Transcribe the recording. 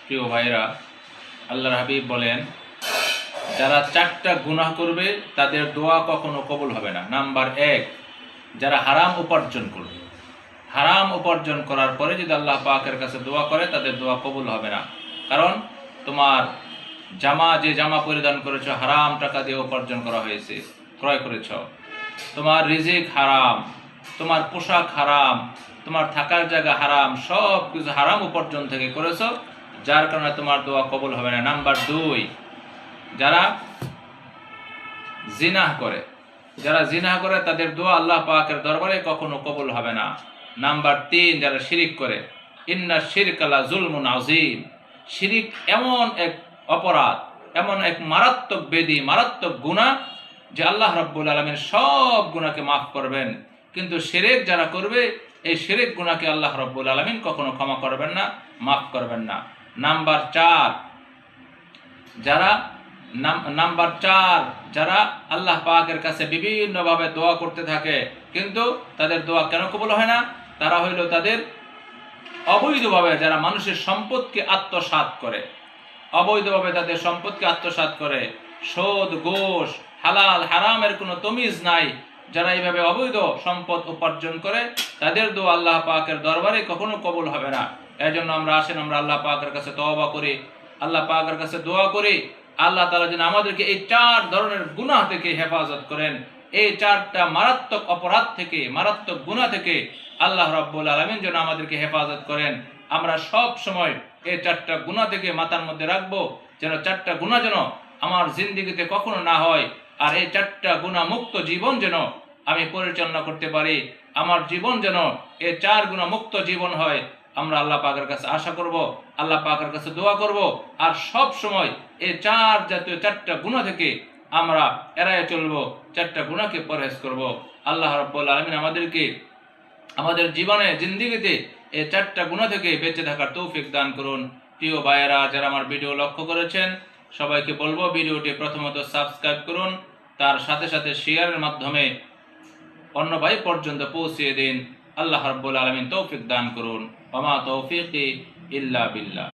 প্রিয় ভাইরা, আল্লাহর হাবিব বলেন, যারা 4টা গুনাহ করবে তাদের দোয়া কখনো কবুল হবে না। নাম্বার 1, যারা হারাম উপার্জন করবে। হারাম উপার্জন করার পরে যদি আল্লাহ পাকের কাছে দোয়া করে তাদের দোয়া কবুল হবে না। কারণ তোমার যে জামা পরিধান করেছো হারাম টাকা দিয়ে উপার্জন করা হয়েছে, ক্রয় করেছ। তোমার রিজিক হারাম, তোমার পোশাক হারাম, তোমার থাকার জায়গা হারাম, সব কিছু হারাম উপার্জন থেকে করেছো, যার কারণে তোমার দোয়া কবুল হবে না। নাম্বার 2, যারা জিনাহ করে তাদের দোয়া আল্লাহ পাকের দরবারে কখনো কবুল হবে না। নাম্বার 3, যারা শিরিক করে, ইন্না শিরকা লা যুলমুন আযীম। শিরিক এমন এক অপরাধ, এমন এক মারাত্মক বেদী, মারাত্মক গুনাহ যে আল্লাহ রাব্বুল আলামিন সব গুনাহকে মাফ করবেন, কিন্তু শিরক যারা করবে এই শিরক গুনাহকে আল্লাহ রাব্বুল আলামিন কখনো ক্ষমা করবেন না, মাফ করবেন না। নাম্বার 4, যারা আল্লাহ পাকের কাছে বিভিন্নভাবে দোয়া করতে থাকে কিন্তু তাদের দোয়া কেন কবুল হয় না? তারা হইল তাদের অবৈধভাবে যারা মানুষের সম্পদকে আত্মসাৎ করে, অবৈধভাবে তাদের সম্পদকে আত্মসাৎ করে, সুদ, ঘুষ, হালাল হারামের কোনো তমিজ নাই, যারা এইভাবে অবৈধ সম্পদ উপার্জন করে তাদের দোয়া আল্লাহ পাকের দরবারে কখনো কবুল হবে না। এই জন্য আমরা আল্লাহ পাকের কাছে তওবা করি, আল্লাহ পাকের কাছে দোয়া করি, আল্লাহ তাআলা যেন আমাদেরকে এই 4 ধরনের গুনাহ থেকে হেফাজত করেন। এই 4টা মারাত্মক অপরাধ থেকে, মারাত্মক গুনাহ থেকে আল্লাহ রাব্বুল আলামিন যেন আমাদেরকে হেফাজত করেন। আমরা সব সময় এই 4টা গুনাহ থেকে মাথার মধ্যে রাখবো, যেন 4টা গুনাহ যেন আমার জিন্দেগিতে কখনো না হয়। আর এই 4টা গুনাহ মুক্ত জীবন যেন আমি পরিচালনা করতে পারি, আমার জীবন যেন এই 4 গুনাহ মুক্ত জীবন হয়। আমরা আল্লাহ পাকের কাছে আশা করব, আল্লাহ পাকের কাছে দোয়া করব, আর সব সময় এই 4টা গুনাহ থেকে আমরা এড়ায় চলবো, 4টা গুনাহকে পরহেজ করব। আল্লাহ রাব্বুল আলামিন আমাদেরকে আমাদের জীবনে জিন্দেগিতে এই 4টা গুনাহ থেকে বেঁচে থাকার তৌফিক দান করুন। প্রিয় ভাইয়েরা, যারা আমার ভিডিও লক্ষ্য করেছেন সবাইকে বলবো ভিডিওটি প্রথমত সাবস্ক্রাইব করুন, তার সাথে সাথে শেয়ারের মাধ্যমে অন্য ভাই পর্যন্ত পৌঁছিয়ে দিন। আল্লাহ রাব্বুল আলামিন তৌফিক দান করুন। ওয়া মা তৌফিকি ইল্লা বিল্লাহ।